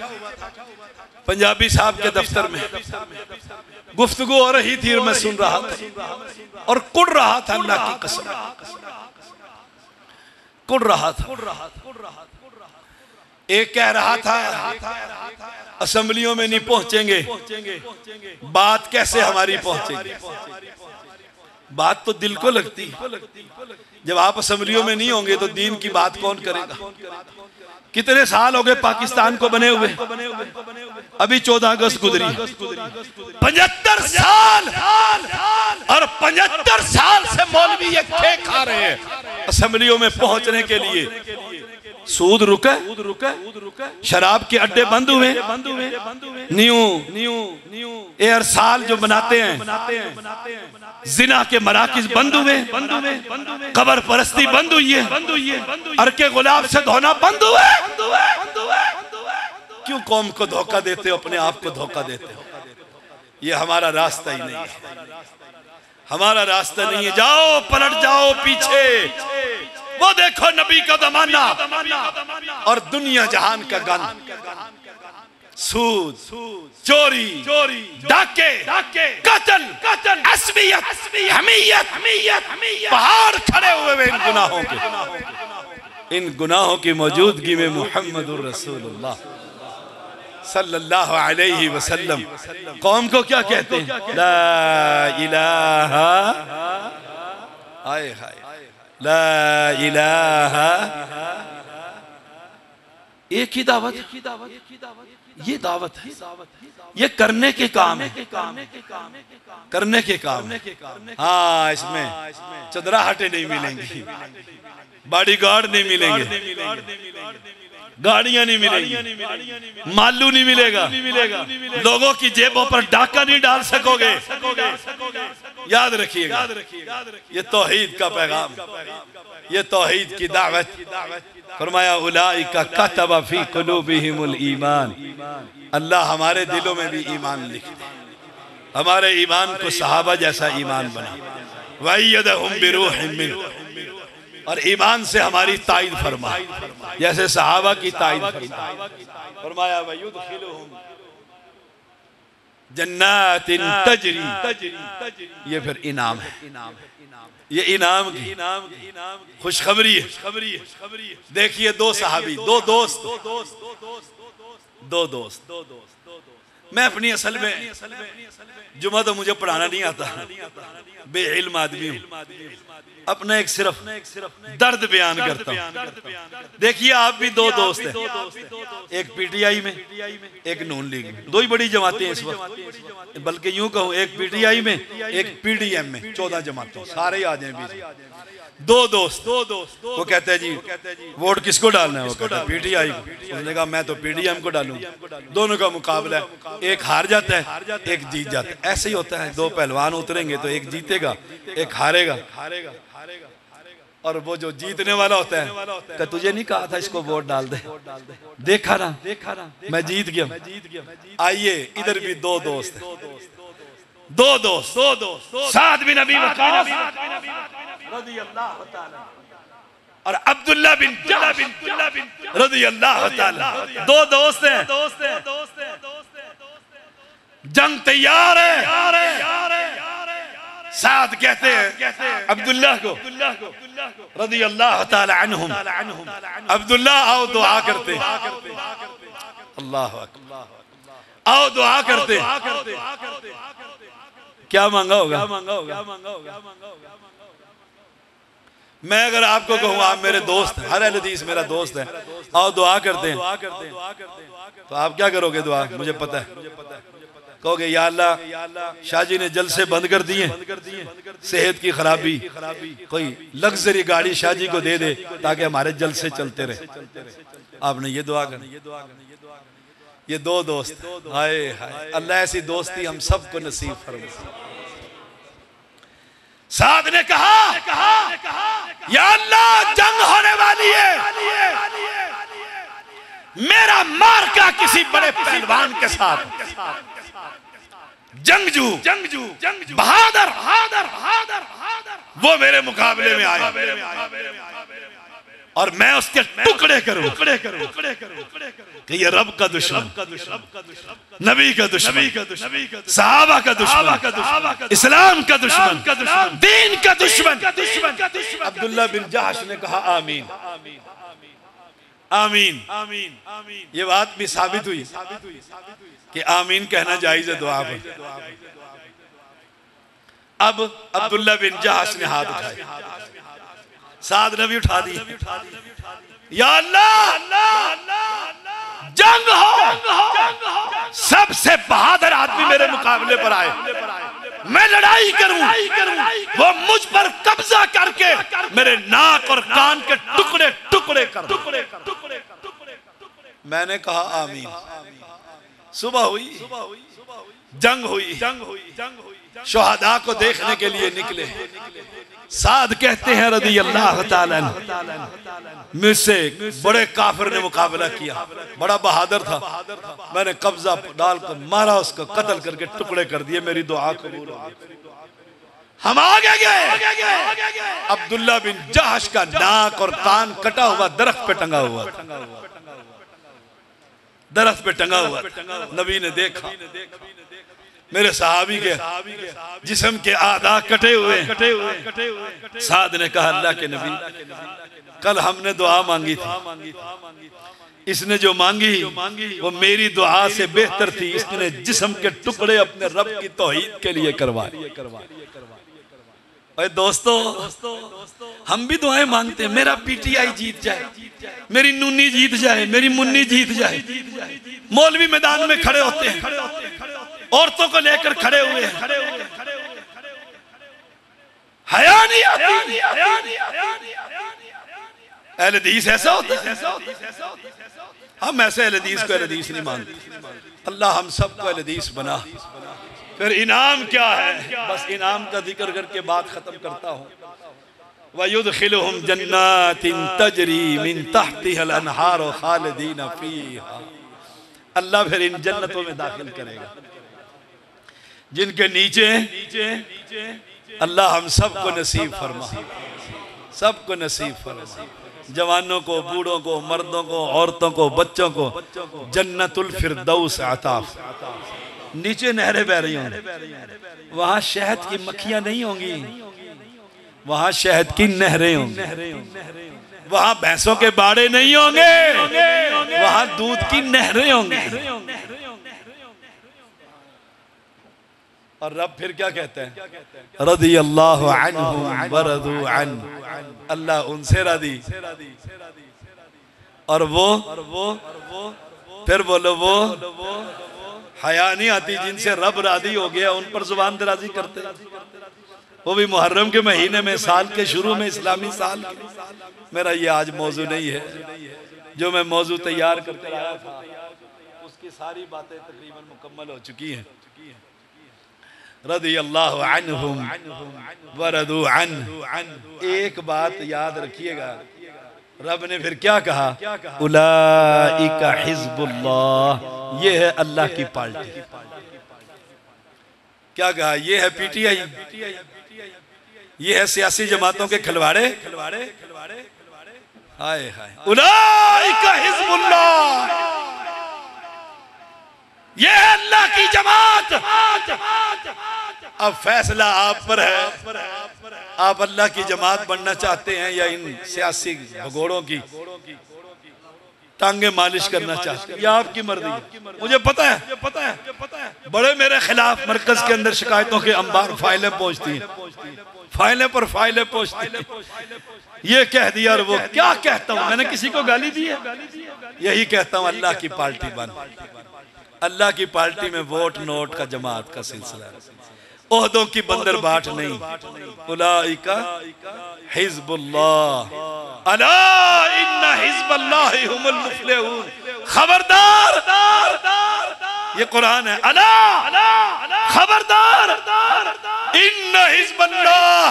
Speaker 1: पंजाबी साहब के दफ्तर में, गुफ्तगू हो रही थी और मैं सुन रहा था और कुड़ रहा था, अल्लाह की कसम कुड़ रहा था। एक कह रहा था असेंबलियों में नहीं पहुंचेंगे, बात कैसे हमारी पहुंचेगी? बात तो दिल को लगती है, जब आप असेंबलियों में नहीं होंगे तो दीन की बात कौन करेगा? कितने साल हो गए पाकिस्तान को बने हुए? अभी 14 अगस्त गुजरी, 75 साल, और 75 साल से मौलवी ये खे खा रहे हैं असेंबलियों में पहुंचने के लिए। सूद रुका, शराब के अड्डे बंद हुए, न्यू एयर साल जो बनाते हैं, जिना के मराकिज बंद हुए, कबर परस्ती बंद हुई है, अरके गुलाब से धोना बंद हुए। क्यों कौम को धोखा देते हो, अपने आप को धोखा देते हो? ये हमारा रास्ता ही नहीं है, हमारा रास्ता नहीं है। जाओ, पलट जाओ पीछे, वो देखो नबी का जमाना और दुनिया जहान का गन, सूद, चोरी, डाके, कत्ल, असबियत, हमियत, पहाड़ खड़े हुए इन गुनाहों के। इन गुनाहों की मौजूदगी में मुहम्मदुर रसूलुल्लाह सल्लल्लाहु अलैहि वसल्लम कौम को क्या कहते हैं? ला इलाहा, हाय हाय, ला इलाहा, एक ही दावत, ये दावत है, ये करने के काम है, करने के काम। हाँ, इसमें चंद्राहटे नहीं मिलेंगी, बॉडीगार्ड नहीं मिलेंगे, गाड़ियां नहीं मिलेंगी, मालू नहीं मिलेगा, लोगों की जेबों पर डाका नहीं डाल सकोगे। याद रखिएगा, ये तौहीद का पैगाम, ये तौहीद की दावत। फरमाया उलाइका कतबा फी कुलूबिहिमुल ईमान, अल्लाह हमारे दिलों में भी ईमान लिख दे, हमारे ईमान को सहाबा जैसा ईमान बना। वअय्यदहुम बिरूहिम मिन्हु, और ईमान से हमारी ताईद फरमा जैसे सहाबा की ताईद फरमा। फरमाया वयुदखिलुहुम जन्नातिन तजरी, ये फिर इनाम है, ये इनाम की खुशखबरी है। देखिए, दो सहाबी, दो दोस्त, मैं अपनी असल में जुमा तो मुझे पढ़ाना नहीं आता, बेइल्म आदमी हूं, अपना एक सिर्फ दर्द बयान करता हूं। देखिए, आप भी दो दोस्त हैं, एक पीटीआई में, एक नून लीग में, दो ही बड़ी जमातें हैं इस वक्त, बल्कि यूं कहूं एक पीटीआई में, एक पीडीएम में, 14 जमातें, सारे आ जाए बीच। दो दोस्त वो कहते हैं जी वोट किसको डालना है? वो कहता है पीटीआई को। उसने कहा मैं तो पीडीएम को डालूंगा। दोनों का मुकाबला है, एक हार जाता है एक जीत जाता है। ऐसे ही होता है, दो पहलवान उतरेंगे तो एक जीतेगा एक हारेगा। और वो जो जीतने वाला होता है कि तुझे नहीं कहा था इसको वोट डाल दे, देखा ना मैं जीत गया। आइए इधर भी दो दोस्त साद बिन अबी वक़ास रज़ियल्लाहु ताला और अब्दुल्ला बिन जहश रज़ियल्लाहु ताला, दो दोस्त हैं। जंग तैयार है। साद कहते हैं अब्दुल्ला को रज़ियल्लाहु ताला अन्हुम, अब्दुल्ला आओ दुआ करते। अल्लाह अकबर, आओ दुआ करते। क्या मांगा होगा? मैं अगर आपको कहूँ आप मेरे दोस्त हैं, हर हदीस मेरा दोस्त है, आओ दुआ करते हैं, तो आप क्या करोगे? दुआ मुझे पता है कहोगे या अल्लाह शाहजी ने जलसे बंद कर दिए, सेहत की खराबी, कोई लग्जरी गाड़ी शाहजी को दे दे ताकि हमारे जलसे चलते रहे। आपने ये दुआ कर। ये दो दोस्त, हाय हाय, अल्लाह ऐसी दोस्ती हम सबको नसीब फरमाए। साद ने कहा या अल्लाह जंग होने वाली है, मेरा मार्का किसी बड़े पहलवान के साथ, जंगजू बहादुर वो मेरे मुकाबले में आए और मैं उसके टुकड़े करूं कि ये रब का दुश्मन, नबी का दुश्मन, सहाबा का दुश्मन, इस्लाम का दुश्मन, दीन का दुश्मन। अब्दुल्ला बिन जहश ने कहा आमीन आमीन। ये बात भी साबित हुई कि आमीन कहना जायज है दुआ पर। अब अब्दुल्ला बिन जहश ने हाथ उठाए, साद ने भी उठा दी। या अल्लाह जंग हो, सबसे बहादुर आदमी मेरे मुकाबले पर आए, मैं लड़ाई करूं, वो मुझ पर कब्जा करके मेरे नाक और कान के टुकड़े टुकड़े कर। मैंने कहा आमीन। सुबह हुई, जंग हुई, शहादा को देखने के लिए निकले। साद कहते हैं रज़ियल्लाहु ताला मुझसे बड़े काफिर ने मुकाबला किया, बड़ा बहादुर था, मैंने कब्जा डालकर मारा, उसको कत्ल करके टुकड़े कर दिए। मेरी दुआ कबूल हो गई। हम आगे गए। अब्दुल्ला बिन जहश का नाक और कान कटा हुआ दरख्त पे टंगा हुआ, दरख्त पे टंगा हुआ। नबी ने देखा मेरे सहाबी के जिस्म के आधा कटे हुए। साद ने कहा अल्लाह के नबी कल हमने दुआ मांगी थी, इसने जो मांगी वो मेरी दुआ से बेहतर थी, इसने जिस्म के टुकड़े अपने रब की तौहीद के लिए करवाए। दोस्तों हम भी दुआएं मांगते हैं, मेरा पीटीआई जीत जाए, मेरी नूनी जीत जाए, मेरी मुन्नी जीत जाए। मौलवी मैदान में खड़े होते हैं, औरतों को लेकर खड़े हुए हैं, हया नहीं आती। अहले हदीस ऐसा होता है, हम ऐसे अहले हदीस को अहले हदीस नहीं मानते। अल्लाह हम सबको अहले हदीस बना। फिर इनाम क्या है? बस इनाम का जिक्र करके बात खत्म करता हूँ। वयुदखिलुहुम जन्नातिन तजरी मिन तहतिहल अनहार खालिदीन फीहा। अल्लाह फिर इन जन्नतों में दाखिल करेगा जिनके नीचे अल्लाह हम सबको नसीब फरमा, सबको नसीब फरमा। जवानों को, बूढ़ों को, मर्दों को, औरतों को, बच्चों को जन्नतुल फिरदौस अता। नीचे नहरें बह रही होंगी, वहां शहद की मक्खियां नहीं होंगी, वहां शहद की नहरें होंगी। वहां भैंसों के बाड़े नहीं होंगे, वहां दूध की नहरें होंगी। और रब फिर क्या कहते हैं? रज़ियल्लाहु अन्हुम व रज़ू अन्हु। अल्लाह उनसे राजी और वो फिर बोलो वो हया नहीं आती जिनसे रब राजी हो गया, उन पर जुबान दराजी करते। वो भी मुहर्रम के महीने में, साल के शुरू में, इस्लामी साल के। मेरा ये आज मौजू नहीं है, जो मैं मौजू तैयार करके आया था उसकी सारी बातें तकरीबन मुकम्मल हो चुकी हैं। रज़ियल्लाहु अन्हुम व रदू अन्हु। एक बात याद रखिएगा, रब ने फिर क्या कहा, उलाइका हिज़्बुल्लाह, ये है अल्लाह की पार्टी। क्या कहा, ये है पीटीआई, ये है सियासी जमातों के खिलवाड़े। हाय हाय, उलाइका हिज़्बुल्लाह, ये है अल्लाह की जमात। अब फैसला आप पर है, आप अल्लाह की जमात बनना चाहते हैं या इन सियासी भगोड़ों की टांगे मालिश करना चाहते हैं, ये आपकी मर्जी है। मुझे पता है बड़े मेरे खिलाफ मरकज के अंदर शिकायतों के अंबार फाइलें पहुंचती हैं, फाइलें पर फाइलें पहुंचती हैं। ये कह दिया और वो क्या कहता हूं, मैंने किसी को गाली दी है? यही कहता हूं, अल्लाह की पार्टी बन। अल्लाह की पार्टी में वोट नोट का जमात का सिलसिला है, ओहदों की बंदर बाट नहीं। उलाइका हिज़्बुल्लाह, अला इन्ना हिज़्बल्लाहि हुमुल मुफ्लिहून। खबरदार, ये कुरान है, अला खबरदार, इन्ना हिज़्बल्लाह,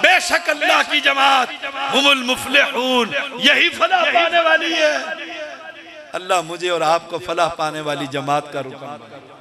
Speaker 1: बेशक अल्लाह की जमात, हुमुल मुफ्लिहून, यही फलाह पाने वाली है। अल्लाह मुझे और आपको फलाह पाने वाली जमात का रुकन बनाए।